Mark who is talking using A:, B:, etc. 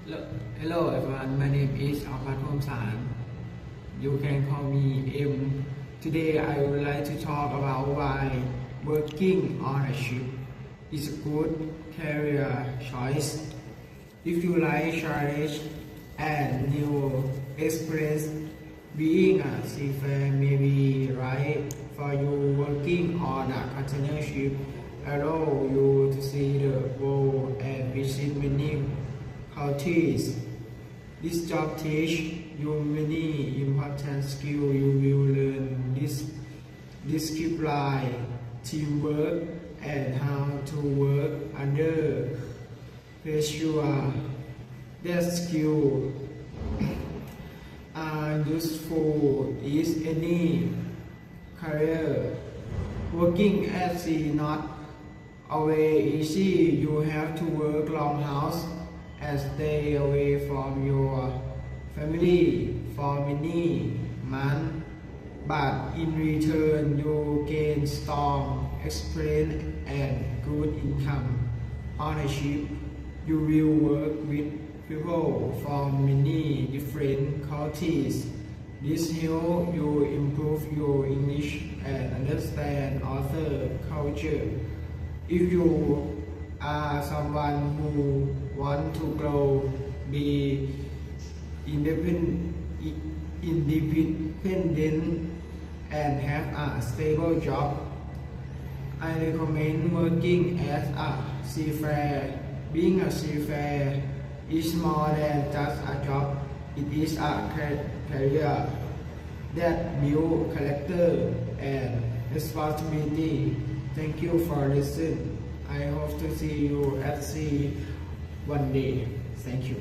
A: Hello everyone, my name is Apat Pomsan. You can call me M. Today I would like to talk about why working on a ship is a good career choice. If you like challenge and new experience, being a seafarer may be right for you. Working on a container ship allow you to see the world and visit many countries. This job teach you many important skills. You will learn discipline, teamwork, and how to work under pressure. That skill are useful in any career. Working at sea not always easy. You have to work long hours and stay away from your family for many months, but in return you gain strong experience and good income. On a ship, you will work with people from many different countries. This helps you improve your English and understand other culture. If you are someone who want to grow, be independent and have a stable job, I recommend working as a seafarer. Being a seafarer is more than just a job. It is a career that builds character and responsibility. Thank you for listening. I hope to see you at sea one day. Thank you.